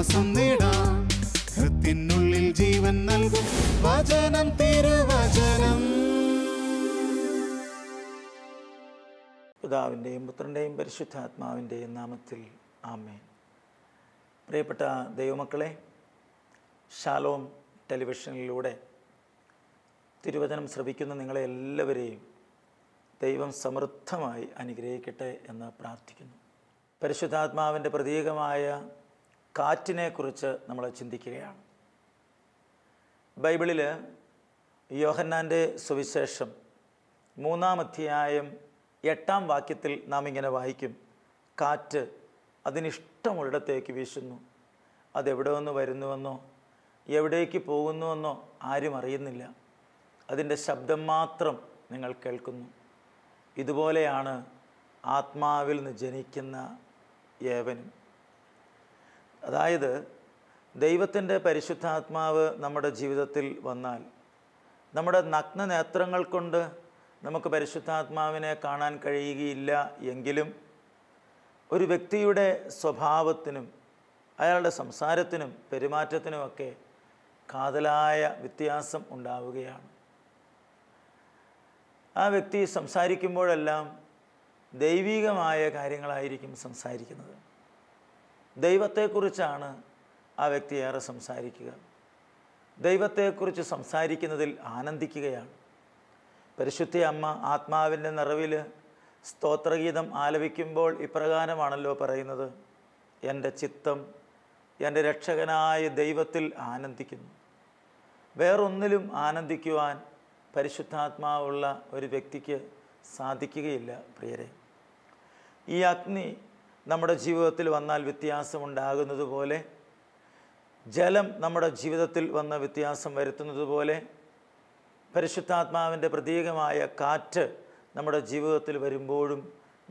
ആശ്വാസം നേടാം. ഹൃത്തിനുള്ളിൽ ജീവൻ നൽകും വചനം, തിരുവചനം. പിതാവിൻ്റെയും പുത്രൻ്റെയും പരിശുദ്ധാത്മാവിൻ്റെയും നാമത്തിൽ ആമേൻ. പ്രിയപ്പെട്ട ദൈവമക്കളെ, ഷാലോം ടെലിവിഷനിലൂടെ തിരുവചനം ശ്രവിക്കുന്ന നിങ്ങളെ എല്ലാവരെയും ദൈവം സമൃദ്ധമായി അനുഗ്രഹിക്കട്ടെ എന്ന് പ്രാർത്ഥിക്കുന്നു. പരിശുദ്ധാത്മാവിൻ്റെ പ്രതീകമായ കാറ്റിനെക്കുറിച്ച് നമ്മൾ ചിന്തിക്കുകയാണ്. ബൈബിളിൽ യോഹന്നാൻ്റെ സുവിശേഷം 3-ാം അധ്യായം 8-ാം വാക്യത്തിൽ നാം ഇങ്ങനെ വായിക്കും: കാറ്റ് അതിനിഷ്ടമുള്ളിടത്തേക്ക് വീശുന്നു, അതെവിടെ നിന്ന് വരുന്നുവെന്നോ എവിടേക്ക് പോകുന്നുവെന്നോ ആരും അറിയുന്നില്ല, അതിൻ്റെ ശബ്ദം മാത്രം നിങ്ങൾ കേൾക്കുന്നു. ഇതുപോലെയാണ് ആത്മാവിൽ നിന്ന് ജനിക്കുന്ന ഏവനും. അതായത് ദൈവത്തിൻ്റെ പരിശുദ്ധാത്മാവ് നമ്മുടെ ജീവിതത്തിൽ വന്നാൽ നമ്മുടെ നഗ്ന നേത്രങ്ങൾ കൊണ്ട് നമുക്ക് പരിശുദ്ധാത്മാവിനെ കാണാൻ കഴിയുകയില്ല എങ്കിലും ഒരു വ്യക്തിയുടെ സ്വഭാവത്തിനും അയാളുടെ സംസാരത്തിനും പെരുമാറ്റത്തിനുമൊക്കെ കാതലായ വ്യത്യാസം ഉണ്ടാവുകയാണ്. ആ വ്യക്തി സംസാരിക്കുമ്പോഴെല്ലാം ദൈവികമായ കാര്യങ്ങളായിരിക്കും സംസാരിക്കുന്നത്. ദൈവത്തെക്കുറിച്ചാണ് ആ വ്യക്തി ഏറെ സംസാരിക്കുക. ദൈവത്തെക്കുറിച്ച് സംസാരിക്കുന്നതിൽ ആനന്ദിക്കുകയാണ്. പരിശുദ്ധ അമ്മ ആത്മാവിൻ്റെ നിറവിൽ സ്തോത്രഗീതം ആലപിക്കുമ്പോൾ ഇപ്രകാരമാണല്ലോ പറയുന്നത്: എൻ്റെ ചിത്തം എൻ്റെ രക്ഷകനായ ദൈവത്തിൽ ആനന്ദിക്കുന്നു. വേറൊന്നിലും ആനന്ദിക്കുവാൻ പരിശുദ്ധാത്മാവുള്ള ഒരു വ്യക്തിക്ക് സാധിക്കുകയില്ല. പ്രിയരെ, ഈ അഗ്നി നമ്മുടെ ജീവിതത്തിൽ വന്നാൽ വ്യത്യാസമുണ്ടാകുന്നത് പോലെ, ജലം നമ്മുടെ ജീവിതത്തിൽ വന്ന വ്യത്യാസം വരുത്തുന്നത് പോലെ, പരിശുദ്ധാത്മാവിൻ്റെ പ്രതീകമായ കാറ്റ് നമ്മുടെ ജീവിതത്തിൽ വരുമ്പോഴും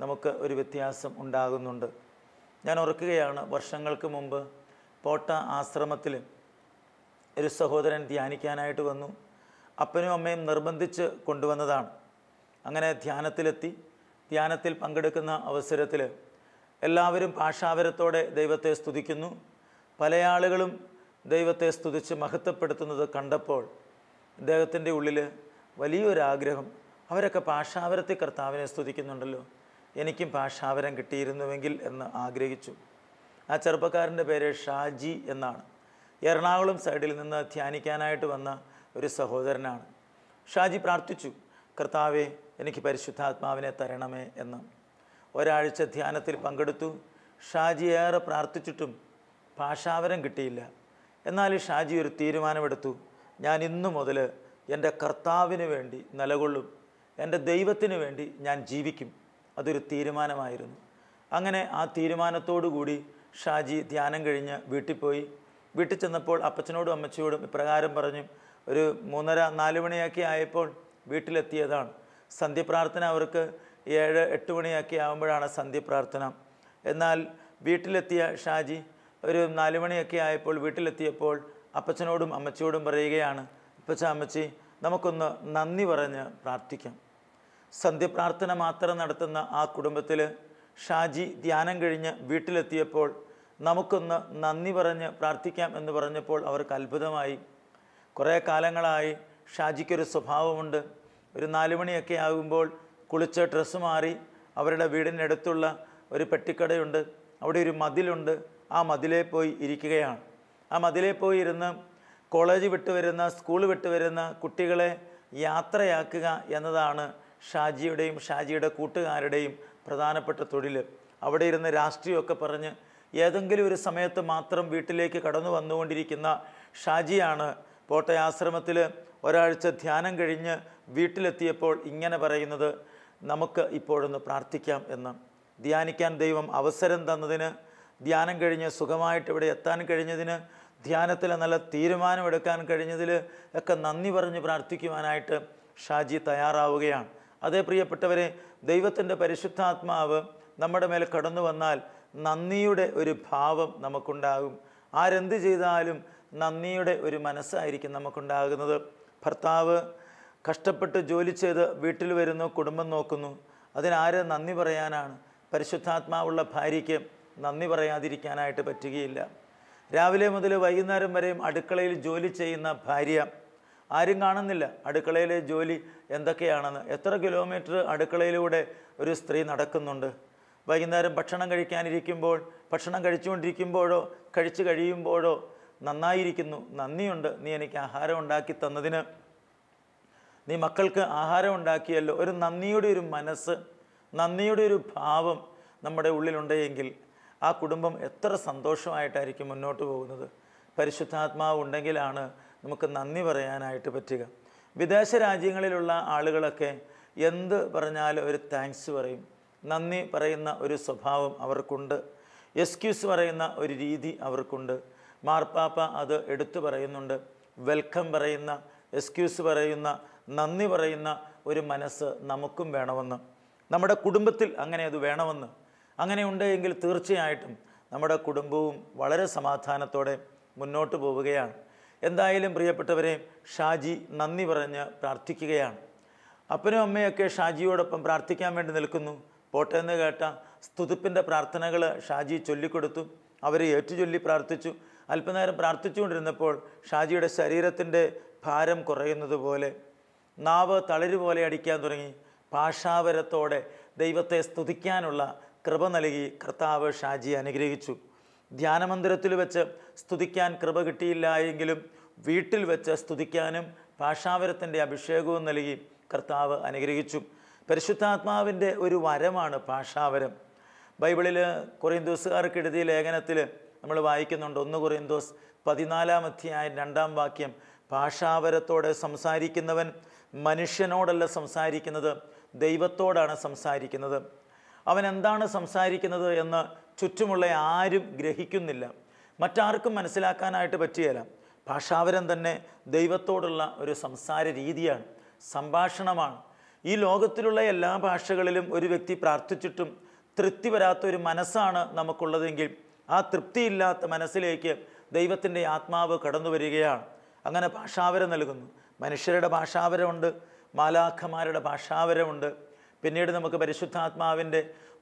നമുക്ക് ഒരു വ്യത്യാസം ഉണ്ടാകുന്നുണ്ട്. ഞാൻ ഓർക്കുകയാണ്, വർഷങ്ങൾക്ക് മുമ്പ് പോട്ട ആശ്രമത്തിൽ ഒരു സഹോദരൻ ധ്യാനിക്കാനായിട്ട് വന്നു. അപ്പനും അമ്മയും നിർബന്ധിച്ച് കൊണ്ടുവന്നതാണ്. അങ്ങനെ ധ്യാനത്തിലെത്തി. ധ്യാനത്തിൽ പങ്കെടുക്കുന്ന അവസരത്തിൽ എല്ലാവരും ഭാഷാവരത്തോടെ ദൈവത്തെ സ്തുതിക്കുന്നു. പല ആളുകളും ദൈവത്തെ സ്തുതിച്ച് മഹത്വപ്പെടുത്തുന്നത് കണ്ടപ്പോൾ അദ്ദേഹത്തിൻ്റെ ഉള്ളിൽ വലിയൊരാഗ്രഹം, അവരൊക്കെ ഭാഷാവരത്തിൽ കർത്താവിനെ സ്തുതിക്കുന്നുണ്ടല്ലോ, എനിക്കും ഭാഷാവരം കിട്ടിയിരുന്നുവെങ്കിൽ എന്ന് ആഗ്രഹിച്ചു. ആ ചെറുപ്പക്കാരൻ്റെ പേര് ഷാജി എന്നാണ്. എറണാകുളം സൈഡിൽ നിന്ന് ധ്യാനിക്കാനായിട്ട് വന്ന ഒരു സഹോദരനാണ്. ഷാജി പ്രാർത്ഥിച്ചു, കർത്താവേ, എനിക്ക് പരിശുദ്ധാത്മാവിനെ തരണമേ എന്ന്. ഒരാഴ്ച ധ്യാനത്തിൽ പങ്കെടുത്തു. ഷാജി ഏറെ പ്രാർത്ഥിച്ചിട്ടും ഭാഷാവരം കിട്ടിയില്ല. എന്നാൽ ഷാജി ഒരു തീരുമാനമെടുത്തു: ഞാൻ ഇന്നു മുതൽ എൻ്റെ കർത്താവിന് വേണ്ടി നിലകൊള്ളും, എൻ്റെ ദൈവത്തിന് വേണ്ടി ഞാൻ ജീവിക്കും. അതൊരു തീരുമാനമായിരുന്നു. അങ്ങനെ ആ തീരുമാനത്തോടു കൂടി ഷാജി ധ്യാനം കഴിഞ്ഞ് വീട്ടിൽ പോയി. വീട്ടിൽ ചെന്നപ്പോൾ അപ്പച്ചനോടും അമ്മച്ചിയോടും ഇപ്രകാരം പറഞ്ഞു. ഒരു 3:30-4 മണിയൊക്കെ ആയപ്പോൾ വീട്ടിലെത്തിയതാണ്. സന്ധ്യപ്രാർത്ഥന അവർക്ക് 7-8 മണിയൊക്കെ ആകുമ്പോഴാണ് സന്ധ്യപ്രാർത്ഥന. എന്നാൽ വീട്ടിലെത്തിയ ഷാജി ഒരു 4 മണിയൊക്കെ ആയപ്പോൾ വീട്ടിലെത്തിയപ്പോൾ അപ്പച്ചനോടും അമ്മച്ചിയോടും പറയുകയാണ്: അപ്പച്ച, അമ്മച്ചി, നമുക്കൊന്ന് നന്ദി പറഞ്ഞ് പ്രാർത്ഥിക്കാം. സന്ധ്യപ്രാർത്ഥന മാത്രം നടത്തുന്ന ആ കുടുംബത്തിൽ ഷാജി ധ്യാനം കഴിഞ്ഞ് വീട്ടിലെത്തിയപ്പോൾ നമുക്കൊന്ന് നന്ദി പറഞ്ഞ് പ്രാർത്ഥിക്കാം എന്ന് പറഞ്ഞപ്പോൾ അവർക്ക് അത്ഭുതമായി. കുറേ കാലങ്ങളായി ഷാജിക്കൊരു സ്വഭാവമുണ്ട്. ഒരു 4 മണിയൊക്കെ ആകുമ്പോൾ കുളിച്ച് ഡ്രസ്സ് മാറി അവരുടെ വീടിനടുത്തുള്ള ഒരു പെട്ടിക്കടയുണ്ട്, അവിടെ ഒരു മതിലുണ്ട്. ആ മതിലേ പോയി ഇരിക്കുകയാണ്. ആ മതിലേ പോയി ഇരുന്ന് കോളേജ് വിട്ട് വരുന്ന, സ്കൂൾ വിട്ട് വരുന്ന കുട്ടികളെ യാത്രയാക്കുക എന്നതാണ് ഷാജിയുടെയും ഷാജിയുടെ കൂട്ടുകാരുടെയും പ്രധാനപ്പെട്ട തൊഴിൽ. അവിടെ ഇരുന്ന് രാഷ്ട്രീയമൊക്കെ പറഞ്ഞ് ഏതെങ്കിലും ഒരു സമയത്ത് മാത്രം വീട്ടിലേക്ക് കടന്നു വന്നുകൊണ്ടിരിക്കുന്ന ഷാജിയാണ് പോട്ടയാശ്രമത്തിൽ ഒരാഴ്ച ധ്യാനം കഴിഞ്ഞ് വീട്ടിലെത്തിയപ്പോൾ ഇങ്ങനെ പറയുന്നത്: നമുക്ക് ഇപ്പോഴൊന്ന് പ്രാർത്ഥിക്കാം എന്ന്. ധ്യാനിക്കാൻ ദൈവം അവസരം തന്നതിന്, ധ്യാനം കഴിഞ്ഞ് സുഖമായിട്ട് ഇവിടെ എത്താൻ കഴിഞ്ഞതിന്, ധ്യാനത്തിൽ നല്ല തീരുമാനമെടുക്കാൻ കഴിഞ്ഞതിൽ ഒക്കെ നന്ദി പറഞ്ഞ് പ്രാർത്ഥിക്കുവാനായിട്ട് ഷാജി തയ്യാറാവുകയാണ്. അതേ പ്രിയപ്പെട്ടവരെ, ദൈവത്തിൻ്റെ പരിശുദ്ധാത്മാവ് നമ്മുടെ മേൽ കടന്നു വന്നാൽ നന്ദിയുടെ ഒരു ഭാവം നമുക്കുണ്ടാകും. ആരെന്ത് ചെയ്താലും നന്ദിയുടെ ഒരു മനസ്സായിരിക്കും നമുക്കുണ്ടാകുന്നത്. ഭർത്താവ് കഷ്ടപ്പെട്ട് ജോലി ചെയ്ത് വീട്ടിൽ വരുന്നു, കുടുംബം നോക്കുന്നു. അതിനാര് നന്ദി പറയാനാണ്? പരിശുദ്ധാത്മാവുള്ള ഭാര്യയ്ക്ക് നന്ദി പറയാതിരിക്കാനായിട്ട് പറ്റുകയില്ല. രാവിലെ മുതൽ വൈകുന്നേരം വരെയും അടുക്കളയിൽ ജോലി ചെയ്യുന്ന ഭാര്യ, ആരും കാണുന്നില്ല അടുക്കളയിലെ ജോലി എന്തൊക്കെയാണെന്ന്. എത്ര കിലോമീറ്റർ അടുക്കളയിലൂടെ ഒരു സ്ത്രീ നടക്കുന്നുണ്ട്. വൈകുന്നേരം ഭക്ഷണം കഴിക്കാനിരിക്കുമ്പോൾ, ഭക്ഷണം കഴിച്ചുകൊണ്ടിരിക്കുമ്പോഴോ കഴിച്ചു കഴിയുമ്പോഴോ നന്നായിരിക്കുന്നു, നന്ദിയുണ്ട്, നീ എനിക്ക് ആഹാരം ഉണ്ടാക്കി തന്നതിന്, നീ മക്കൾക്ക് ആഹാരം ഉണ്ടാക്കിയല്ലോ. ഒരു നന്ദിയുടെ ഒരു മനസ്സ്, നന്ദിയുടെ ഒരു ഭാവം നമ്മുടെ ഉള്ളിലുണ്ടെങ്കിൽ ആ കുടുംബം എത്ര സന്തോഷമായിട്ടായിരിക്കും മുന്നോട്ട് പോകുന്നത്. പരിശുദ്ധാത്മാവ് ഉണ്ടെങ്കിലാണ് നമുക്ക് നന്ദി പറയാനായിട്ട് പറ്റുക. വിദേശ രാജ്യങ്ങളിലുള്ള ആളുകളൊക്കെ എന്ത് പറഞ്ഞാലും ഒരു താങ്ക്സ് പറയും, നന്ദി പറയുന്ന ഒരു സ്വഭാവം അവർക്കുണ്ട്, എക്സ്ക്യൂസ് പറയുന്ന ഒരു രീതി അവർക്കുണ്ട്. മാർപ്പാപ്പ അത് എടുത്തു പറയുന്നുണ്ട്. വെൽക്കം പറയുന്ന, എക്സ്ക്യൂസ് പറയുന്ന, നന്ദി പറയുന്ന ഒരു മനസ്സ് നമുക്കും വേണമെന്ന്, നമ്മുടെ കുടുംബത്തിൽ അങ്ങനെ അത് വേണമെന്ന്. അങ്ങനെ ഉണ്ടെങ്കിൽ തീർച്ചയായിട്ടും നമ്മുടെ കുടുംബവും വളരെ സമാധാനത്തോടെ മുന്നോട്ട് പോവുകയാണ്. എന്തായാലും പ്രിയപ്പെട്ടവരെ, ഷാജി നന്ദി പറഞ്ഞ് പ്രാർത്ഥിക്കുകയാണ്. അപ്പനും അമ്മയൊക്കെ ഷാജിയോടൊപ്പം പ്രാർത്ഥിക്കാൻ വേണ്ടി നിൽക്കുന്നു. പോട്ടെ എന്ന് കേട്ട സ്തുതിപ്പിൻ്റെ പ്രാർത്ഥനകൾ ഷാജി ചൊല്ലിക്കൊടുത്തു. അവർ ഏറ്റുചൊല്ലി പ്രാർത്ഥിച്ചു. അല്പനേരം പ്രാർത്ഥിച്ചുകൊണ്ടിരുന്നപ്പോൾ ഷാജിയുടെ ശരീരത്തിൻ്റെ ഭാരം കുറയുന്നത് പോലെ, നാവ് തളിര് പോലെ അടിക്കാൻ തുടങ്ങി. ഭാഷാവരത്തോടെ ദൈവത്തെ സ്തുതിക്കാനുള്ള കൃപ നൽകി കർത്താവ് ഷാജിയെ അനുഗ്രഹിച്ചു. ധ്യാനമന്ദിരത്തിൽ വെച്ച് സ്തുതിക്കാൻ കൃപ കിട്ടിയില്ല എങ്കിലും വീട്ടിൽ വെച്ച് സ്തുതിക്കാനും ഭാഷാവരത്തിൻ്റെ അഭിഷേകവും നൽകി കർത്താവ് അനുഗ്രഹിച്ചു. പരിശുദ്ധാത്മാവിൻ്റെ ഒരു വരമാണ് ഭാഷാവരം. ബൈബിളിൽ കൊറിന്തോസുകാർക്ക് എഴുതിയ ലേഖനത്തിൽ നമ്മൾ വായിക്കുന്നുണ്ട്. 1 കൊറിന്തോസ് 14 അധ്യായം 2-ാം വാക്യം, ഭാഷാവരത്തോടെ സംസാരിക്കുന്നവൻ മനുഷ്യനോടല്ല സംസാരിക്കുന്നത്, ദൈവത്തോടാണ് സംസാരിക്കുന്നത്. അവൻ എന്താണ് സംസാരിക്കുന്നത് എന്ന് ചുറ്റുമുള്ള ആരും ഗ്രഹിക്കുന്നില്ല, മറ്റാർക്കും മനസ്സിലാക്കാനായിട്ട് പറ്റുകയില്ല. ഭാഷാവരം തന്നെ ദൈവത്തോടുള്ള ഒരു സംസാര രീതിയാണ്, സംഭാഷണമാണ്. ഈ ലോകത്തിലുള്ള എല്ലാ ഭാഷകളിലും ഒരു വ്യക്തി പ്രാർത്ഥിച്ചിട്ടും തൃപ്തി വരാത്ത ഒരു മനസ്സാണ് നമുക്കുള്ളതെങ്കിൽ ആ തൃപ്തിയില്ലാത്ത മനസ്സിലേക്ക് ദൈവത്തിൻ്റെ ആത്മാവ് കടന്നു വരികയാണ്. അങ്ങനെ ഭാഷാവരം നൽകുന്നു. മനുഷ്യരുടെ ഭാഷാവരമുണ്ട്, മാലാഖമാരുടെ ഭാഷാവരമുണ്ട്. പിന്നീട് നമുക്ക് പരിശുദ്ധാത്മാവിൻ്റെ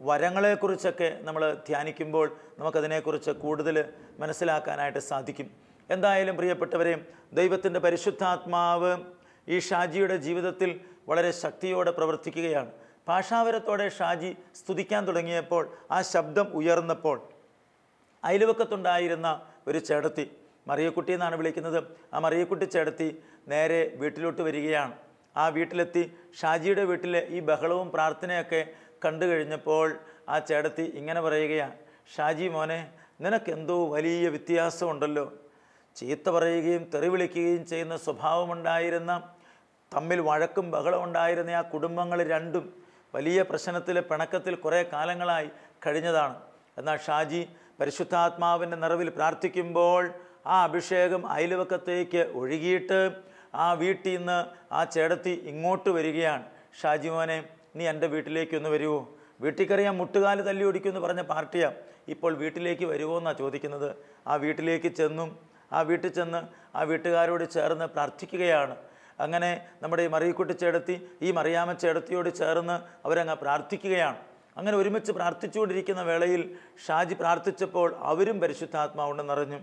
വരങ്ങളെക്കുറിച്ചൊക്കെ നമ്മൾ ധ്യാനിക്കുമ്പോൾ നമുക്കതിനെക്കുറിച്ച് കൂടുതൽ മനസ്സിലാക്കാനായിട്ട് സാധിക്കും. എന്തായാലും പ്രിയപ്പെട്ടവരെ, ദൈവത്തിൻ്റെ പരിശുദ്ധാത്മാവ് ഈ ഷാജിയുടെ ജീവിതത്തിൽ വളരെ ശക്തിയോടെ പ്രവർത്തിക്കുകയാണ്. ഭാഷാവരത്തോടെ ഷാജി സ്തുതിക്കാൻ തുടങ്ങിയപ്പോൾ, ആ ശബ്ദം ഉയർന്നപ്പോൾ, അയൽവക്കത്തുണ്ടായിരുന്ന ഒരു ചേടത്തി, മറിയക്കുട്ടി എന്നാണ് വിളിക്കുന്നത്, ആ മറിയക്കുട്ടി ചേടത്തി നേരെ വീട്ടിലോട്ട് വരികയാണ്. ആ വീട്ടിലെത്തി ഷാജിയുടെ വീട്ടിലെ ഈ ബഹളവും പ്രാർത്ഥനയൊക്കെ കണ്ടു കഴിഞ്ഞപ്പോൾ ആ ചേടത്തി ഇങ്ങനെ പറയുകയാണ്, ഷാജി മോനെ, നിനക്കെന്തോ വലിയ വ്യത്യാസമുണ്ടല്ലോ. ചീത്ത പറയുകയും തെറി വിളിക്കുകയും ചെയ്യുന്ന സ്വഭാവമുണ്ടായിരുന്ന, തമ്മിൽ വഴക്കും ബഹളം ഉണ്ടായിരുന്ന ആ കുടുംബങ്ങൾ രണ്ടും വലിയ പ്രശ്നത്തിൽ, പിണക്കത്തിൽ കുറേ കാലങ്ങളായി കഴിഞ്ഞതാണ്. എന്നാൽ ഷാജി പരിശുദ്ധാത്മാവിൻ്റെ നിറവിൽ പ്രാർത്ഥിക്കുമ്പോൾ ആ അഭിഷേകം അയൽവക്കത്തേക്ക് ഒഴുകിയിട്ട് ആ വീട്ടിൽ നിന്ന് ആ ചേടത്തി ഇങ്ങോട്ട് വരികയാണ്. ഷാജി മോനെ, നീ എൻ്റെ വീട്ടിലേക്കൊന്ന് വരുമോ? വീട്ടിൽ കയറിയാൽ മുട്ടുകാല് തല്ലി ഓടിക്കുമെന്ന് പറഞ്ഞ പാർട്ടിയാണ്, ഇപ്പോൾ വീട്ടിലേക്ക് വരുമോ എന്നാണ് ചോദിക്കുന്നത്. ആ വീട്ടിലേക്ക് ചെന്നും ആ വീട്ടിൽ ചെന്ന് ആ വീട്ടുകാരോട് ചേർന്ന് പ്രാർത്ഥിക്കുകയാണ്. അങ്ങനെ നമ്മുടെ ഈ മറിയക്കുട്ടി ചേടത്തി ഈ മറിയാമ്മ ചേടത്തിയോട് ചേർന്ന് അവരങ്ങ് പ്രാർത്ഥിക്കുകയാണ്. അങ്ങനെ ഒരുമിച്ച് പ്രാർത്ഥിച്ചുകൊണ്ടിരിക്കുന്ന വേളയിൽ ഷാജി പ്രാർത്ഥിച്ചപ്പോൾ അവരും പരിശുദ്ധാത്മാവുണ്ട് നിറഞ്ഞു.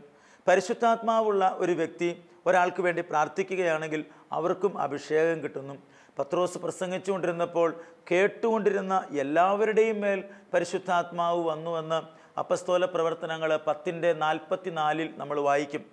പരിശുദ്ധാത്മാവുള്ള ഒരു വ്യക്തി ഒരാൾക്ക് വേണ്ടി പ്രാർത്ഥിക്കുകയാണെങ്കിൽ അവർക്കും അഭിഷേകം കിട്ടുന്നു. പത്രോസ് പ്രസംഗിച്ചുകൊണ്ടിരുന്നപ്പോൾ കേട്ടുകൊണ്ടിരുന്ന എല്ലാവരുടെയും മേൽ പരിശുദ്ധാത്മാവ് വന്നുവെന്ന് അപ്പസ്തോല പ്രവർത്തനങ്ങൾ 10:44 നമ്മൾ വായിക്കും.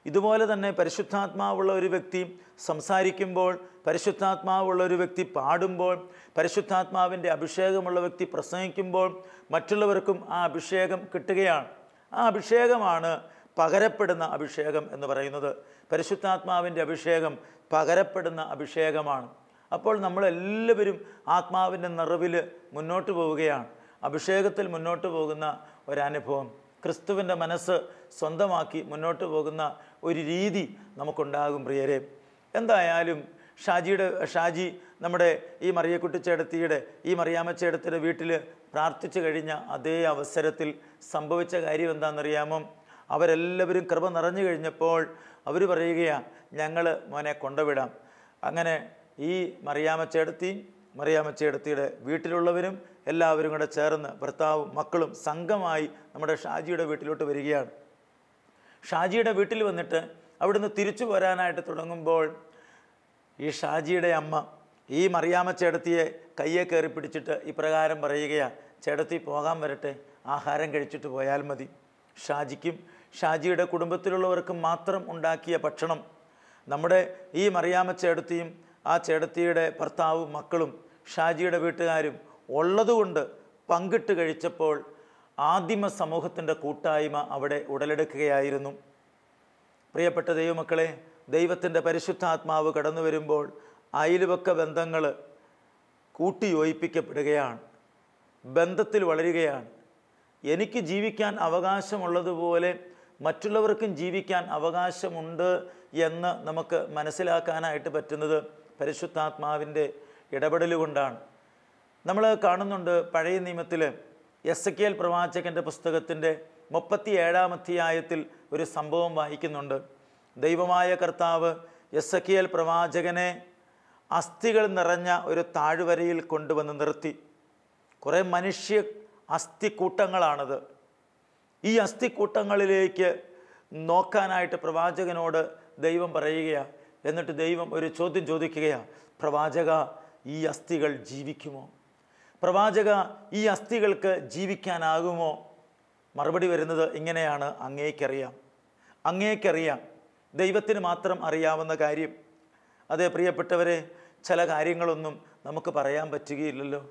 ഇതുപോലെ തന്നെ പരിശുദ്ധാത്മാവുള്ള ഒരു വ്യക്തി സംസാരിക്കുമ്പോൾ, പരിശുദ്ധാത്മാവുള്ള ഒരു വ്യക്തി പാടുമ്പോൾ, പരിശുദ്ധാത്മാവിൻ്റെ അഭിഷേകമുള്ള വ്യക്തി പ്രസംഗിക്കുമ്പോൾ മറ്റുള്ളവർക്കും ആ അഭിഷേകം കിട്ടുകയാണ്. ആ അഭിഷേകമാണ് പകരപ്പെടുന്ന അഭിഷേകം എന്ന് പറയുന്നത്. പരിശുദ്ധാത്മാവിൻ്റെ അഭിഷേകം പകരപ്പെടുന്ന അഭിഷേകമാണ്. അപ്പോൾ നമ്മളെല്ലാവരും ആത്മാവിൻ്റെ നിറവിൽ മുന്നോട്ട് പോവുകയാണ്. അഭിഷേകത്തിൽ മുന്നോട്ട് പോകുന്ന ഒരനുഭവം, ക്രിസ്തുവിൻ്റെ മനസ്സ് സ്വന്തമാക്കി മുന്നോട്ട് പോകുന്ന ഒരു രീതി നമുക്കുണ്ടാകും പ്രിയരെ. എന്തായാലും ഷാജി നമ്മുടെ ഈ മറിയക്കുട്ടി ചേടത്തിയുടെ, ഈ മറിയാമ്മ ചേടത്തിയുടെ വീട്ടിൽ പ്രാർത്ഥിച്ചു കഴിഞ്ഞ അതേ അവസരത്തിൽ സംഭവിച്ച കാര്യം എന്താണെന്നറിയാമോ? അവരെല്ലാവരും കൃപ നിറഞ്ഞു കഴിഞ്ഞപ്പോൾ അവർ പറയുകയാണ്, ഞങ്ങൾ മോനെ കൊണ്ടുവിടാം. അങ്ങനെ ഈ മറിയാമ്മ ചേടത്തിയുടെ വീട്ടിലുള്ളവരും എല്ലാവരും കൂടെ ചേർന്ന് ഭർത്താവും മക്കളും സംഘമായി നമ്മുടെ ഷാജിയുടെ വീട്ടിലോട്ട് വരികയാണ്. ഷാജിയുടെ വീട്ടിൽ വന്നിട്ട് അവിടുന്ന് തിരിച്ചു പോരാനായിട്ട് തുടങ്ങുമ്പോൾ ഈ ഷാജിയുടെ അമ്മ ഈ മറിയാമ്മ ചേട്ടത്തിയെ കയ്യെ കയറി പിടിച്ചിട്ട് ഇപ്രകാരം പറയുകയാണ്, ചേട്ടത്തി പോകാൻ വരട്ടെ, ആഹാരം കഴിച്ചിട്ട് പോയാൽ മതി. ഷാജിക്കും ഷാജിയുടെ കുടുംബത്തിലുള്ളവർക്കും മാത്രം ഉണ്ടാക്കിയ ഭക്ഷണം നമ്മുടെ ഈ മറിയാമ്മ ചേട്ടത്തിയും ആ ചേട്ടത്തിയുടെ ഭർത്താവും മക്കളും ഷാജിയുടെ വീട്ടുകാരും ഉള്ളതുകൊണ്ട് പങ്കിട്ട് കഴിച്ചപ്പോൾ ആദിമ സമൂഹത്തിൻ്റെ കൂട്ടായ്മ അവിടെ ഉടലെടുക്കുകയായിരുന്നു. പ്രിയപ്പെട്ട ദൈവമക്കളെ, ദൈവത്തിൻ്റെ പരിശുദ്ധാത്മാവ് കടന്നു വരുമ്പോൾ അയൽവക്ക ബന്ധങ്ങൾ കൂട്ടിയോജിപ്പിക്കപ്പെടുകയാണ്, ബന്ധത്തിൽ വളരുകയാണ്. എനിക്ക് ജീവിക്കാൻ അവകാശമുള്ളതുപോലെ മറ്റുള്ളവർക്കും ജീവിക്കാൻ അവകാശമുണ്ട് എന്ന് നമുക്ക് മനസ്സിലാക്കാനായിട്ട് പറ്റുന്നത് പരിശുദ്ധാത്മാവിൻ്റെ ഇടപെടൽ കൊണ്ടാണ്. നമ്മൾ കാണുന്നുണ്ട് പഴയ നിയമത്തിൽ എസെക്കിയേൽ പ്രവാചകൻ്റെ പുസ്തകത്തിൻ്റെ 37-ാം അധ്യായത്തിൽ ഒരു സംഭവം വായിക്കുന്നുണ്ട്. ദൈവമായ കർത്താവ് എസെക്കിയേൽ പ്രവാചകനെ അസ്ഥികൾ നിറഞ്ഞ ഒരു താഴ്വരയിൽ കൊണ്ടുവന്ന് നിർത്തി. കുറേ മനുഷ്യ അസ്ഥിക്കൂട്ടങ്ങളാണത്. ഈ അസ്ഥിക്കൂട്ടങ്ങളിലേക്ക് നോക്കാനായിട്ട് പ്രവാചകനോട് ദൈവം പറയുകയാണ്. എന്നിട്ട് ദൈവം ഒരു ചോദ്യം ചോദിക്കുകയാണ്, പ്രവാചക, ഈ അസ്ഥികൾ ജീവിക്കുമോ? പ്രവാചക, ഈ അസ്ഥികൾക്ക് ജീവിക്കാനാകുമോ? മറുപടി വരുന്നത് ഇങ്ങനെയാണ്, അങ്ങേക്കറിയാം, അങ്ങേക്കറിയാം. ദൈവത്തിന് മാത്രം അറിയാവുന്ന കാര്യം. അതേ പ്രിയപ്പെട്ടവരെ, ചില കാര്യങ്ങളൊന്നും നമുക്ക് പറയാൻ പറ്റുകയില്ലല്ലോ.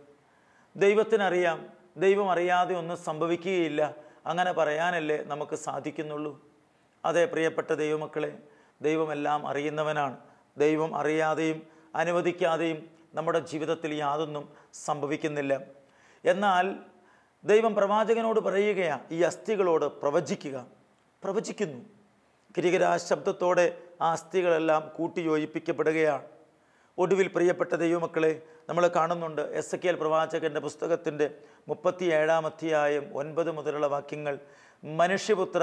ദൈവത്തിനറിയാം, ദൈവം അറിയാതെ ഒന്നും സംഭവിക്കുകയില്ല, അങ്ങനെ പറയാനല്ലേ നമുക്ക് സാധിക്കുന്നുള്ളൂ. അതേ പ്രിയപ്പെട്ട ദൈവമക്കളെ, ദൈവമെല്ലാം അറിയുന്നവനാണ്. ദൈവം അറിയാതെയും അനുവദിക്കാതെയും നമ്മുടെ ജീവിതത്തിൽ യാതൊന്നും സംഭവിക്കുന്നില്ല. എന്നാൽ ദൈവം പ്രവാചകനോട് പറയുകയാണ്, ഈ അസ്ഥികളോട് പ്രവചിക്കുക. പ്രവചിക്കുന്നു. കിരികിരാ ശബ്ദത്തോടെ ആ അസ്ഥികളെല്ലാം കൂട്ടിയോജിപ്പിക്കപ്പെടുകയാണ്. ഒടുവിൽ പ്രിയപ്പെട്ട ദൈവമക്കളെ, നമ്മൾ കാണുന്നുണ്ട് എസെക്കിയേൽ പ്രവാചകൻ്റെ പുസ്തകത്തിൻ്റെ 37-ാം അധ്യായം 9 മുതലുള്ള വാക്യങ്ങൾ. മനുഷ്യപുത്ര,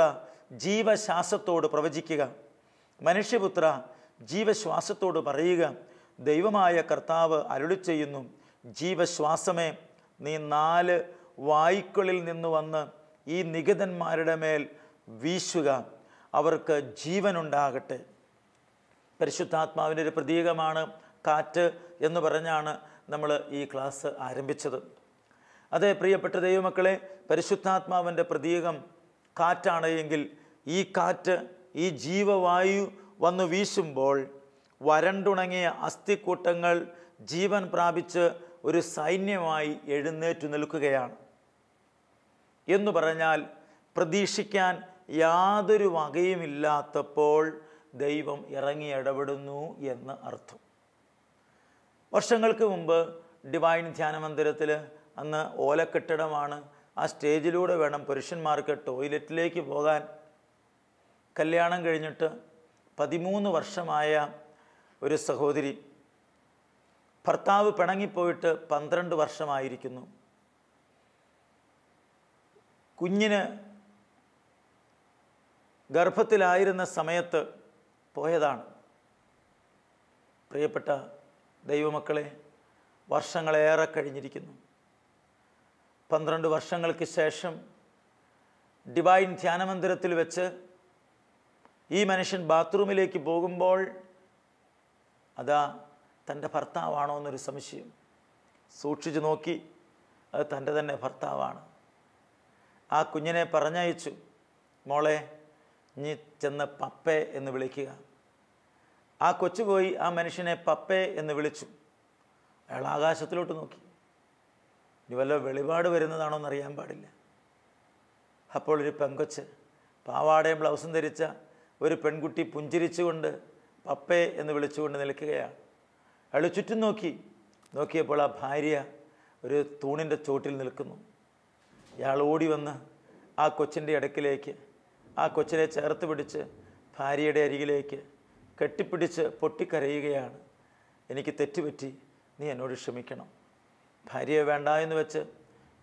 ജീവശ്വാസത്തോട് പ്രവചിക്കുക. മനുഷ്യപുത്ര, ജീവശ്വാസത്തോട് പറയുക, ദൈവമായ കർത്താവ് അരുളി ചെയ്യുന്നു, ജീവശ്വാസമേ, നീ 4 വായുക്കളിൽ നിന്ന് വന്ന് ഈ നിഗതന്മാരുടെ മേൽ വീശുക, അവർക്ക് ജീവനുണ്ടാകട്ടെ. പരിശുദ്ധാത്മാവിൻ്റെ ഒരു പ്രതീകമാണ് കാറ്റ് എന്ന് പറഞ്ഞാണ് നമ്മൾ ഈ ക്ലാസ് ആരംഭിച്ചത്. അതേ പ്രിയപ്പെട്ട ദൈവമക്കളെ, പരിശുദ്ധാത്മാവിൻ്റെ പ്രതീകം കാറ്റാണ് എങ്കിൽ ഈ കാറ്റ്, ഈ ജീവവായു വന്നു വീശുമ്പോൾ വരണ്ടുണങ്ങിയ അസ്ഥിക്കൂട്ടങ്ങൾ ജീവൻ പ്രാപിച്ച് ഒരു സൈന്യമായി എഴുന്നേറ്റു നിൽക്കുകയാണ്. എന്ന് പറഞ്ഞാൽ പ്രതീക്ഷിക്കാൻ യാതൊരു വകയുമില്ലാത്തപ്പോൾ ദൈവം ഇറങ്ങി ഇടപെടുന്നു എന്ന് അർത്ഥം. വർഷങ്ങൾക്ക് മുമ്പ് ഡിവൈൻ ധ്യാന മന്ദിരത്തിൽ അന്ന് ഓലക്കെട്ടിടമാണ്. ആ സ്റ്റേജിലൂടെ വേണം പുരുഷന്മാർക്ക് ടോയ്ലറ്റിലേക്ക് പോകാൻ. കല്യാണം കഴിഞ്ഞിട്ട് 13 വർഷമായ ഒരു സഹോദരി, ഭർത്താവ് പിണങ്ങിപ്പോയിട്ട് 12 വർഷമായിരിക്കുന്നു. കുഞ്ഞിന് ഗർഭത്തിലായിരുന്ന സമയത്ത് പോയതാണ്. പ്രിയപ്പെട്ട ദൈവമക്കളെ, വർഷങ്ങളേറെ കഴിഞ്ഞിരിക്കുന്നു. 12 വർഷങ്ങൾക്ക് ശേഷം ഡിവൈൻ ധ്യാനമന്ദിരത്തിൽ വെച്ച് ഈ മനുഷ്യൻ ബാത്റൂമിലേക്ക് പോകുമ്പോൾ അതാ തൻ്റെ ഭർത്താവാണോ എന്നൊരു സംശയം. സൂക്ഷിച്ചു നോക്കി, അത് തൻ്റെ തന്നെ ഭർത്താവാണ്. ആ കുഞ്ഞിനെ പറഞ്ഞയച്ചു, മോളെ നീ ചെന്ന് പപ്പേ എന്ന് വിളിക്കുക. ആ കൊച്ചു പോയി ആ മനുഷ്യനെ പപ്പേ എന്ന് വിളിച്ചു. അയാൾ ആകാശത്തിലോട്ട് നോക്കി. ഇനി വല്ല വെളിപാട് വരുന്നതാണോ എന്നറിയാൻ പാടില്ല. അപ്പോൾ ഒരു പെങ്കൊച്ച്, പാവാടയും ബ്ലൗസും ധരിച്ച ഒരു പെൺകുട്ടി പുഞ്ചിരിച്ചുകൊണ്ട് പപ്പേ എന്ന് വിളിച്ചുകൊണ്ട് നിൽക്കുകയാണ്. അയാൾ ചുറ്റും നോക്കിയപ്പോൾ ആ ഭാര്യ ഒരു തൂണിൻ്റെ ചോട്ടിൽ നിൽക്കുന്നു. ഇയാൾ ഓടി വന്ന് ആ കൊച്ചിൻ്റെ അടുക്കിലേക്ക് ആ കൊച്ചിനെ ചേർത്ത് പിടിച്ച് ഭാര്യയുടെ അരികിലേക്ക് കെട്ടിപ്പിടിച്ച് പൊട്ടിക്കരയുകയാണ്. എനിക്ക് തെറ്റുപറ്റി, നീ എന്നോട് ക്ഷമിക്കണം. ഭാര്യയെ വേണ്ട എന്ന് വെച്ച്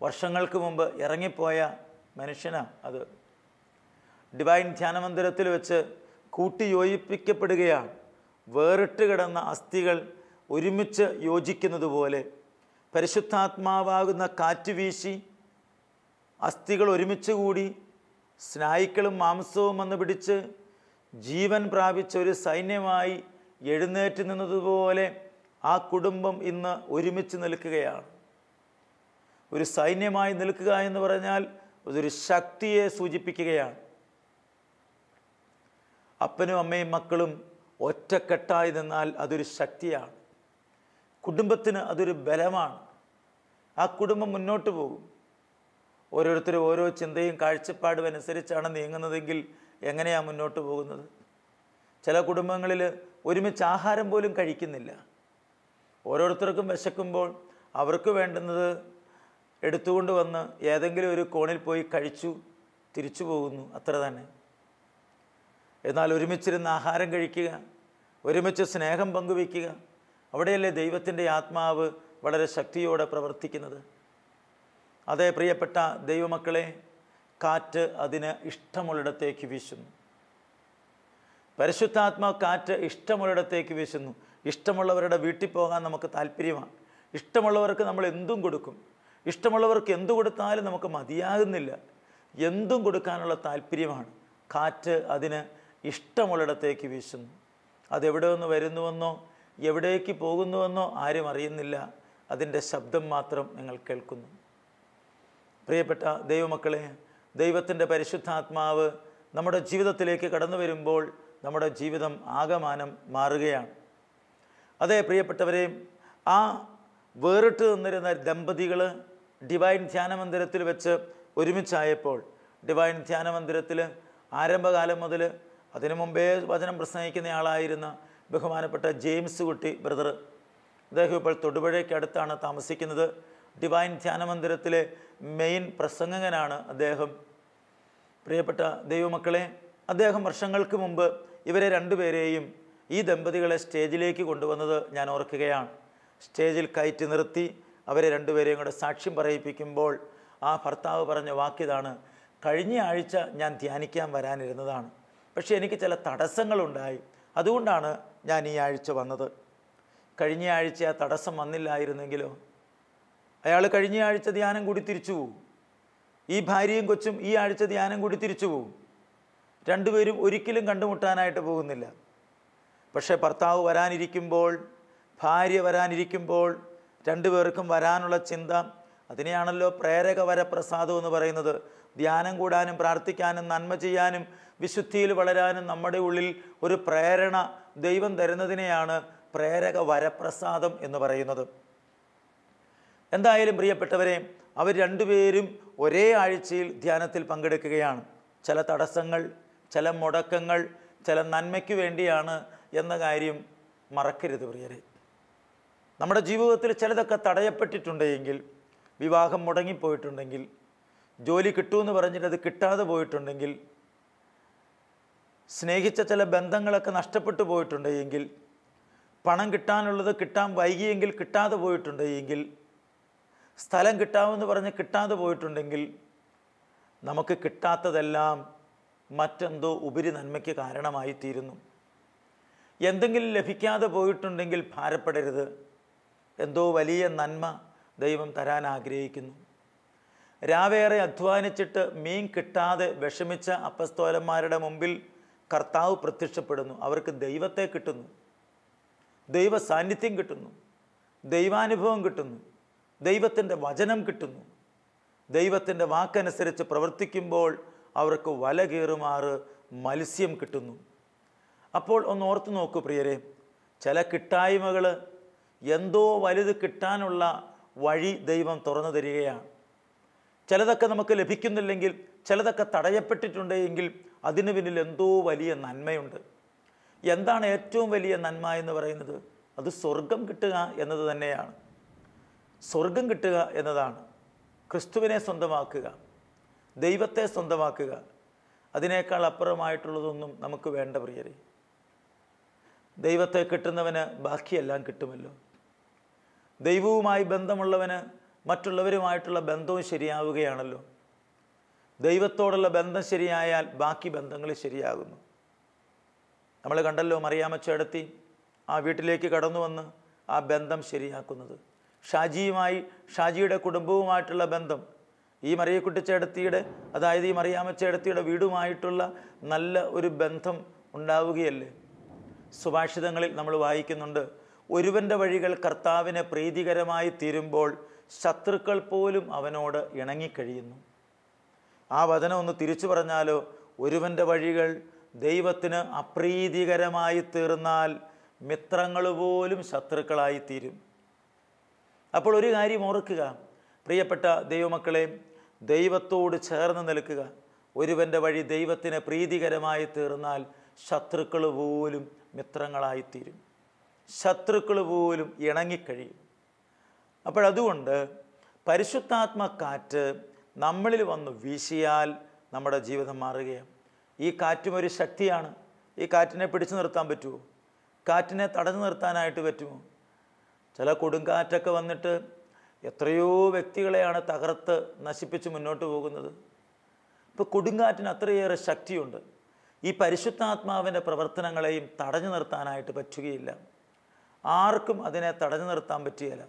വർഷങ്ങൾക്ക് മുമ്പ് ഇറങ്ങിപ്പോയ മനുഷ്യനാണ് അത്. ഡിവൈൻ ധ്യാനമന്ദിരത്തിൽ വെച്ച് കൂട്ടിയോജിപ്പിക്കപ്പെടുകയാണ്. വേറിട്ട് കിടന്ന അസ്ഥികൾ ഒരുമിച്ച് യോജിക്കുന്നത് പോലെ പരിശുദ്ധാത്മാവാകുന്ന കാറ്റ് വീശി അസ്ഥികൾ ഒരുമിച്ച് കൂടി സ്നായുക്കളും മാംസവും വന്ന് പിടിച്ച് ജീവൻ പ്രാപിച്ച ഒരു സൈന്യമായി എഴുന്നേറ്റ് നിന്നതുപോലെ ആ കുടുംബം ഇന്ന് ഒരുമിച്ച് നിൽക്കുകയാണ്. ഒരു സൈന്യമായി നിൽക്കുക എന്ന് പറഞ്ഞാൽ അതൊരു ശക്തിയെ സൂചിപ്പിക്കുകയാണ്. അപ്പനും അമ്മയും മക്കളും ഒറ്റക്കെട്ടായി നിന്നാൽ അതൊരു ശക്തിയാണ്. കുടുംബത്തിന് അതൊരു ബലമാണ്. ആ കുടുംബം മുന്നോട്ട് പോകും. ഓരോരുത്തരും ഓരോ ചിന്തയും കാഴ്ചപ്പാടും അനുസരിച്ചാണ് നീങ്ങുന്നതെങ്കിൽ എങ്ങനെയാണ് മുന്നോട്ട് പോകുന്നത്? ചില കുടുംബങ്ങളിൽ ഒരുമിച്ച് ആഹാരം പോലും കഴിക്കുന്നില്ല. ഓരോരുത്തർക്കും വിശക്കുമ്പോൾ അവർക്ക് വേണ്ടുന്നത് എടുത്തുകൊണ്ട് വന്ന് ഏതെങ്കിലും ഒരു കോണിൽ പോയി കഴിച്ചു തിരിച്ചു പോകുന്നു, അത്ര തന്നെ. എന്നാൽ ഒരുമിച്ചിരുന്ന് ആഹാരം കഴിക്കുക, ഒരുമിച്ച് സ്നേഹം പങ്കുവയ്ക്കുക, അവിടെയല്ലേ ദൈവത്തിൻ്റെ ആത്മാവ് വളരെ ശക്തിയോടെ പ്രവർത്തിക്കുന്നത്. അതേ പ്രിയപ്പെട്ട ദൈവമക്കളെ, കാറ്റ് അതിന് ഇഷ്ടമുള്ളിടത്തേക്ക് വീശുന്നു. പരിശുദ്ധാത്മാ കാറ്റ് ഇഷ്ടമുള്ളിടത്തേക്ക് വീശുന്നു. ഇഷ്ടമുള്ളവരുടെ വീട്ടിൽ പോകാൻ നമുക്ക് താല്പര്യമാണ്. ഇഷ്ടമുള്ളവർക്ക് നമ്മൾ എന്തും കൊടുക്കും. ഇഷ്ടമുള്ളവർക്ക് എന്തു കൊടുത്താലും നമുക്ക് മതിയാകുന്നില്ല. എന്തും കൊടുക്കാനുള്ള താല്പര്യമാണ്. കാറ്റ് അതിന് ഇഷ്ടമുള്ളിടത്തേക്ക് വീശുന്നു. അതെവിടെ നിന്ന് വരുന്നുവെന്നോ എവിടേക്ക് പോകുന്നുവെന്നോ ആരും അറിയുന്നില്ല. അതിൻ്റെ ശബ്ദം മാത്രം നിങ്ങൾ കേൾക്കുന്നു. പ്രിയപ്പെട്ട ദൈവമക്കളെ, ദൈവത്തിൻ്റെ പരിശുദ്ധാത്മാവ് നമ്മുടെ ജീവിതത്തിലേക്ക് കടന്നു വരുമ്പോൾ നമ്മുടെ ജീവിതം ആകമാനം മാറുകയാണ്. അതേ പ്രിയപ്പെട്ടവരെ, ആ വേറിട്ട് നിന്നിരുന്ന ദമ്പതികൾ ഡിവൈൻ ധ്യാനമന്ദിരത്തിൽ വെച്ച് ഒരുമിച്ചായപ്പോൾ, ഡിവൈൻ ധ്യാനമന്ദിരത്തിൽ ആരംഭകാലം മുതൽ അതിനു മുമ്പേ വചനം പ്രസംഗിക്കുന്ന ആളായിരുന്ന ബഹുമാനപ്പെട്ട ജെയിംസ് കുട്ടി ബ്രദർ, അദ്ദേഹം ഇപ്പോൾ തൊടുപുഴയ്ക്ക് അടുത്താണ് താമസിക്കുന്നത്. ഡിവൈൻ ധ്യാനമന്ദിരത്തിലെ മെയിൻ പ്രസംഗകനാണ് അദ്ദേഹം. പ്രിയപ്പെട്ട ദൈവമക്കളെ, അദ്ദേഹം വർഷങ്ങൾക്ക് മുമ്പ് ഇവരെ രണ്ടുപേരെയും, ഈ ദമ്പതികളെ സ്റ്റേജിലേക്ക് കൊണ്ടുവന്നത് ഞാൻ ഓർക്കുകയാണ്. സ്റ്റേജിൽ കയറ്റി നിർത്തി അവരെ രണ്ടുപേരെയും കൂടെ സാക്ഷ്യം പറയിപ്പിക്കുമ്പോൾ ആ ഭർത്താവ് പറഞ്ഞ വാക്കിതാണ്: കഴിഞ്ഞ ആഴ്ച ഞാൻ ധ്യാനിക്കാൻ വരാനിരുന്നതാണ്, പക്ഷേ എനിക്ക് ചില തടസ്സങ്ങളുണ്ടായി, അതുകൊണ്ടാണ് ഞാൻ ഈ ആഴ്ച വന്നത്. കഴിഞ്ഞ ആഴ്ച ആ തടസ്സം വന്നില്ലായിരുന്നെങ്കിലോ? അയാൾ കഴിഞ്ഞ ആഴ്ച ധ്യാനം കൂടി തിരിച്ചു പോകും. ഈ ഭാര്യയും കൊച്ചും ഈ ആഴ്ച ധ്യാനം കൂടി തിരിച്ചു പോകും. രണ്ടുപേരും ഒരിക്കലും കണ്ടുമുട്ടാനായിട്ട് പോകുന്നില്ല. പക്ഷേ ഭർത്താവ് വരാനിരിക്കുമ്പോൾ, ഭാര്യ വരാനിരിക്കുമ്പോൾ രണ്ടുപേർക്കും വരാനുള്ള ചിന്ത, അതിനെയാണല്ലോ പ്രേരക വരപ്രസാദം എന്ന് പറയുന്നത്. ധ്യാനം കൂടാനും പ്രാർത്ഥിക്കാനും നന്മ ചെയ്യാനും വിശുദ്ധിയിൽ വളരാനും നമ്മുടെ ഉള്ളിൽ ഒരു പ്രേരണ ദൈവം തരുന്നതിനെയാണ് പ്രേരക വരപ്രസാദം എന്ന് പറയുന്നത്. എന്തായാലും പ്രിയപ്പെട്ടവരെ, അവർ രണ്ടുപേരും ഒരേ ആഴ്ചയിൽ ധ്യാനത്തിൽ പങ്കെടുക്കുകയാണ്. ചില തടസ്സങ്ങൾ, ചില മുടക്കങ്ങൾ, ചില നന്മയ്ക്ക് വേണ്ടിയാണ് എന്ന കാര്യം മറക്കരുത് പ്രിയരെ. നമ്മുടെ ജീവിതത്തിൽ ചിലതൊക്കെ തടയപ്പെട്ടിട്ടുണ്ടെങ്കിൽ, വിവാഹം മുടങ്ങിപ്പോയിട്ടുണ്ടെങ്കിൽ, ജോലി കിട്ടുമെന്ന് പറഞ്ഞിട്ട് അത് കിട്ടാതെ പോയിട്ടുണ്ടെങ്കിൽ, സ്നേഹിച്ച ചില ബന്ധങ്ങളൊക്കെ നഷ്ടപ്പെട്ടു പോയിട്ടുണ്ടെങ്കിൽ, പണം കിട്ടാനുള്ളത് കിട്ടാൻ വൈകിയെങ്കിൽ കിട്ടാതെ പോയിട്ടുണ്ടെങ്കിൽ, സ്ഥലം കിട്ടാമെന്ന് പറഞ്ഞ് കിട്ടാതെ പോയിട്ടുണ്ടെങ്കിൽ, നമുക്ക് കിട്ടാത്തതെല്ലാം മറ്റെന്തോ ഉപരി നന്മയ്ക്ക് കാരണമായി തീരുന്നു. എന്തെങ്കിലും ലഭിക്കാതെ പോയിട്ടുണ്ടെങ്കിൽ ഭാരപ്പെടരുത്. എന്തോ വലിയ നന്മ ദൈവം തരാൻ ആഗ്രഹിക്കുന്നു. രാവേറെ അധ്വാനിച്ചിട്ട് മീൻ കിട്ടാതെ വിഷമിച്ച അപ്പസ്തോലന്മാരുടെ മുമ്പിൽ കർത്താവ് പ്രത്യക്ഷപ്പെടുന്നു. അവർക്ക് ദൈവത്തെ കിട്ടുന്നു, ദൈവ സാന്നിധ്യം കിട്ടുന്നു, ദൈവാനുഭവം കിട്ടുന്നു, ദൈവത്തിൻ്റെ വചനം കിട്ടുന്നു. ദൈവത്തിൻ്റെ വാക്കനുസരിച്ച് പ്രവർത്തിക്കുമ്പോൾ അവർക്ക് വല കീറുമാറ് മത്സ്യം കിട്ടുന്നു. അപ്പോൾ ഒന്ന് ഓർത്തു നോക്കൂ പ്രിയരെ, ചില കിട്ടായ്മകൾ എന്തോ വലുത് കിട്ടാനുള്ള വഴി ദൈവം തുറന്നു തരികയാണ്. ചിലതൊക്കെ നമുക്ക് ലഭിക്കുന്നില്ലെങ്കിൽ, ചിലതൊക്കെ തടയപ്പെട്ടിട്ടുണ്ടെങ്കിൽ അതിന് പിന്നിൽ എന്തോ വലിയ നന്മയുണ്ട്. എന്താണ് ഏറ്റവും വലിയ നന്മ എന്ന് പറയുന്നത്? അത് സ്വർഗം കിട്ടുക എന്നത് തന്നെയാണ്. സ്വർഗം കിട്ടുക എന്നതാണ്. ക്രിസ്തുവിനെ സ്വന്തമാക്കുക, ദൈവത്തെ സ്വന്തമാക്കുക. അതിനേക്കാൾ അപ്പുറമായിട്ടുള്ളതൊന്നും നമുക്ക് വേണ്ട പ്രിയരെ. ദൈവത്തെ കിട്ടുന്നവന് ബാക്കിയെല്ലാം കിട്ടുമല്ലോ. ദൈവവുമായി ബന്ധമുള്ളവന് മറ്റുള്ളവരുമായിട്ടുള്ള ബന്ധവും ശരിയാവുകയാണല്ലോ. ദൈവത്തോടുള്ള ബന്ധം ശരിയായാൽ ബാക്കി ബന്ധങ്ങൾ ശരിയാകുന്നു. നമ്മൾ കണ്ടല്ലോ മറിയാമ്മച്ചേടത്തി ആ വീട്ടിലേക്ക് കടന്നു വന്ന് ആ ബന്ധം ശരിയാക്കുന്നത്. ഷാജിയുടെ കുടുംബവുമായിട്ടുള്ള ബന്ധം ഈ മറിയക്കുട്ടി ചേട്ടത്തിയുടെ, അതായത് ഈ മറിയാമ്മ ചേട്ടത്തിയുടെ വീടുമായിട്ടുള്ള നല്ല ഒരു ബന്ധം ഉണ്ടാവുകയല്ലേ? സുഭാഷിതങ്ങളിൽ നമ്മൾ വായിക്കുന്നുണ്ട്, ഒരുവൻ്റെ വഴികൾ കർത്താവിന് പ്രീതികരമായി തീരുമ്പോൾ ശത്രുക്കൾ പോലും അവനോട് ഇണങ്ങിക്കഴിയുന്നു. ആ വചനം ഒന്ന് തിരിച്ചു പറഞ്ഞാലോ, ഒരുവൻ്റെ വഴികൾ ദൈവത്തിന് അപ്രീതികരമായി തീർന്നാൽ മിത്രങ്ങൾ പോലും ശത്രുക്കളായി തീരും. അപ്പോൾ ഒരു കാര്യം ഓർക്കുക പ്രിയപ്പെട്ട ദൈവമക്കളെ, ദൈവത്തോട് ചേർന്ന് നിൽക്കുക. ഒരുവൻ്റെ വഴി ദൈവത്തിന് പ്രീതികരമായി തീർന്നാൽ ശത്രുക്കൾ പോലും മിത്രങ്ങളായിത്തീരും, ശത്രുക്കൾ പോലും ഇണങ്ങിക്കഴിയും. അപ്പോഴതുകൊണ്ട് പരിശുദ്ധാത്മ കാറ്റ് നമ്മളിൽ വന്ന് വീശിയാൽ നമ്മുടെ ജീവിതം മാറുകയാണ്. ഈ കാറ്റും ഒരു ശക്തിയാണ്. ഈ കാറ്റിനെ പിടിച്ചു നിർത്താൻ പറ്റുമോ? കാറ്റിനെ തടഞ്ഞു നിർത്താനായിട്ട് പറ്റുമോ? ചില കൊടുങ്കാറ്റൊക്കെ വന്നിട്ട് എത്രയോ വ്യക്തികളെയാണ് തകർത്ത് നശിപ്പിച്ച് മുന്നോട്ട് പോകുന്നത്. ഇപ്പോൾ കൊടുങ്കാറ്റിന് അത്രയേറെ ശക്തിയുണ്ട്. ഈ പരിശുദ്ധാത്മാവിൻ്റെ പ്രവർത്തനങ്ങളെയും തടഞ്ഞു നിർത്താനായിട്ട് പറ്റുകയില്ല. ആർക്കും അതിനെ തടഞ്ഞു നിർത്താൻ പറ്റുകയില്ല.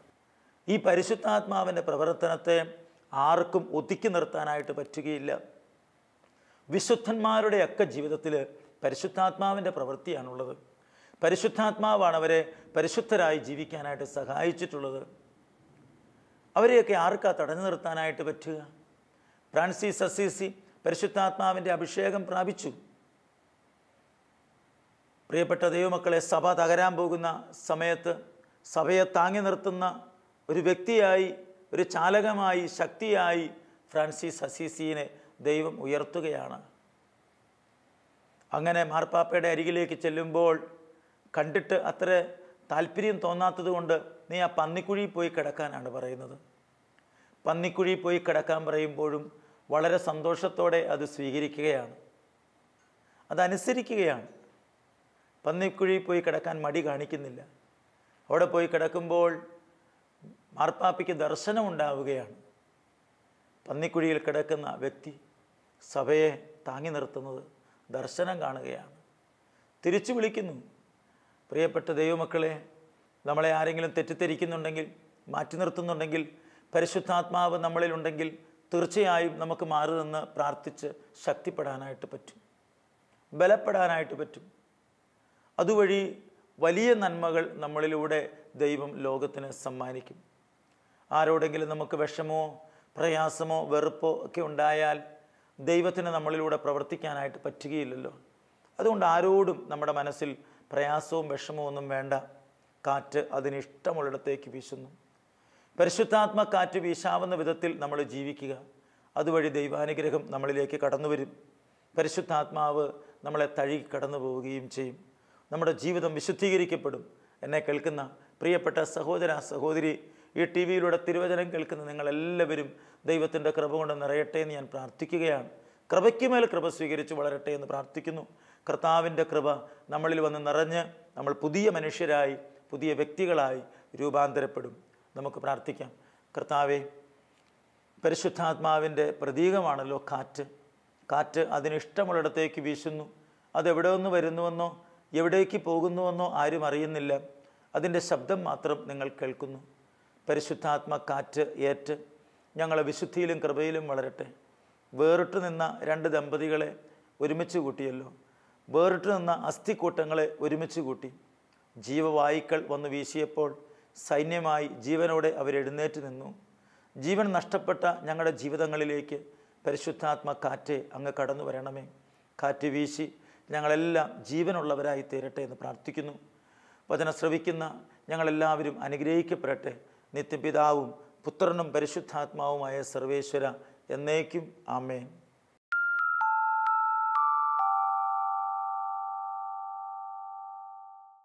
ഈ പരിശുദ്ധാത്മാവിൻ്റെ പ്രവർത്തനത്തെ ആർക്കും ഒതുക്കി നിർത്താനായിട്ട് പറ്റുകയില്ല. വിശുദ്ധന്മാരുടെയൊക്കെ ജീവിതത്തിൽ പരിശുദ്ധാത്മാവിൻ്റെ പ്രവൃത്തിയാണുള്ളത്. പരിശുദ്ധാത്മാവാണ് അവരെ പരിശുദ്ധരായി ജീവിക്കാനായിട്ട് സഹായിച്ചിട്ടുള്ളത്. അവരെയൊക്കെ ആർക്കാ തടഞ്ഞു നിർത്താനായിട്ട് പറ്റുക? ഫ്രാൻസിസ് അസീസി പരിശുദ്ധാത്മാവിൻ്റെ അഭിഷേകം പ്രാപിച്ചു. പ്രിയപ്പെട്ട ദൈവമക്കളെ, സഭ തകരാൻ പോകുന്ന സമയത്ത് സഭയെ താങ്ങി നിർത്തുന്ന ഒരു വ്യക്തിയായി, ഒരു ചാലകമായി, ശക്തിയായി ഫ്രാൻസിസ് അസീസിയെ ദൈവം ഉയർത്തുകയാണ്. അങ്ങനെ മാർപ്പാപ്പയുടെ അരികിലേക്ക് ചെല്ലുമ്പോൾ കണ്ടിട്ട് അത്ര താല്പര്യം തോന്നാത്തത് കൊണ്ട് നീ ആ പന്നിക്കുഴിയിൽ പോയി കിടക്കാനാണ് പറയുന്നത്. പന്നിക്കുഴിയിൽ പോയി കിടക്കാൻ പറയുമ്പോഴും വളരെ സന്തോഷത്തോടെ അത് സ്വീകരിക്കുകയാണ്, അതനുസരിക്കുകയാണ്. പന്നിക്കുഴിയിൽ പോയി കിടക്കാൻ മടി കാണിക്കുന്നില്ല. അവിടെ പോയി കിടക്കുമ്പോൾ മാർപ്പാപ്പയ്ക്ക് ദർശനം ഉണ്ടാവുകയാണ്. പന്നിക്കുഴിയിൽ കിടക്കുന്ന വ്യക്തി സഭയെ താങ്ങി നിർത്തുന്നത് ദർശനം കാണുകയാണ്. തിരിച്ചു വിളിക്കുന്നു. പ്രിയപ്പെട്ട ദൈവമക്കളെ, നമ്മളെ ആരെങ്കിലും തെറ്റിദ്ധരിക്കുന്നുണ്ടെങ്കിൽ, മാറ്റി നിർത്തുന്നുണ്ടെങ്കിൽ, പരിശുദ്ധാത്മാവ് നമ്മളിലുണ്ടെങ്കിൽ തീർച്ചയായും നമുക്ക് മാറി നിന്ന് പ്രാർത്ഥിച്ച് ശക്തിപ്പെടാനായിട്ട് പറ്റും, ബലപ്പെടാനായിട്ട് പറ്റും. അതുവഴി വലിയ നന്മകൾ നമ്മളിലൂടെ ദൈവം ലോകത്തിന് സമ്മാനിക്കും. ആരോടെങ്കിലും നമുക്ക് വിഷമോ പ്രയാസമോ വെറുപ്പോ ഒക്കെ ഉണ്ടായാൽ ദൈവത്തിന് നമ്മളിലൂടെ പ്രവർത്തിക്കാനായിട്ട് പറ്റുകയില്ലല്ലോ. അതുകൊണ്ട് ആരോടും നമ്മുടെ മനസ്സിൽ പ്രയാസവും വിഷമവും ഒന്നും വേണ്ട. കാറ്റ് അതിനിഷ്ടമുള്ളിടത്തേക്ക് വീശുന്നു. പരിശുദ്ധാത്മ കാറ്റ് വീശാവുന്ന വിധത്തിൽ നമ്മൾ ജീവിക്കുക. അതുവഴി ദൈവാനുഗ്രഹം നമ്മളിലേക്ക് കടന്നു വരും. പരിശുദ്ധാത്മാവ് നമ്മളെ തഴുകി കടന്നു പോവുകയും ചെയ്യും. നമ്മുടെ ജീവിതം വിശുദ്ധീകരിക്കപ്പെടും. എന്നെ കേൾക്കുന്ന പ്രിയപ്പെട്ട സഹോദര സഹോദരി, ഈ ടി വിയിലൂടെ തിരുവചനം കേൾക്കുന്ന നിങ്ങളെല്ലാവരും ദൈവത്തിൻ്റെ കൃപ കൊണ്ട് നിറയട്ടെ എന്ന് ഞാൻ പ്രാർത്ഥിക്കുകയാണ്. കൃപയ്ക്ക് മേൽ കൃപ സ്വീകരിച്ച് വളരട്ടെ എന്ന് പ്രാർത്ഥിക്കുന്നു. കർത്താവിൻ്റെ കൃപ നമ്മളിൽ വന്ന് നിറഞ്ഞ് നമ്മൾ പുതിയ മനുഷ്യരായി, പുതിയ വ്യക്തികളായി രൂപാന്തരപ്പെടും. നമുക്ക് പ്രാർത്ഥിക്കാം. കർത്താവേ, പരിശുദ്ധാത്മാവിൻ്റെ പ്രതീകമാണല്ലോ കാറ്റ്. കാറ്റ് അതിനിഷ്ടമുള്ളിടത്തേക്ക് വീശുന്നു. അതെവിടെ നിന്ന് വരുന്നുവെന്നോ എവിടേക്ക് പോകുന്നുവെന്നോ ആരും അറിയുന്നില്ല. അതിൻ്റെ ശബ്ദം മാത്രം നിങ്ങൾ കേൾക്കുന്നു. പരിശുദ്ധാത്മ കാറ്റ് ഏറ്റ് ഞങ്ങളെ വിശുദ്ധിയിലും കൃപയിലും വളരട്ടെ. വേറിട്ട് നിന്ന രണ്ട് ദമ്പതികളെ ഒരുമിച്ച് കൂട്ടിയല്ലോ. വേറിട്ട് നിന്ന അസ്ഥിക്കൂട്ടങ്ങളെ ഒരുമിച്ച് കൂട്ടി. ജീവവായുക്കൾ വന്ന് വീശിയപ്പോൾ സൈന്യമായി ജീവനോടെ അവരെഴുന്നേറ്റ് നിന്നു. ജീവൻ നഷ്ടപ്പെട്ട ഞങ്ങളുടെ ജീവിതങ്ങളിലേക്ക് പരിശുദ്ധാത്മ കാറ്റ് അങ്ങ് കടന്നു വരണമേ. കാറ്റ് വീശി ഞങ്ങളെല്ലാം ജീവനുള്ളവരായി തീരട്ടെ എന്ന് പ്രാർത്ഥിക്കുന്നു. വചനം ശ്രവിക്കുന്ന ഞങ്ങളെല്ലാവരും അനുഗ്രഹിക്കപ്പെടട്ടെ. നിത്യപിതാവും പുത്രനും പരിശുദ്ധാത്മാവുമായ സർവേശ്വര എന്നേക്കും ആമേൻ.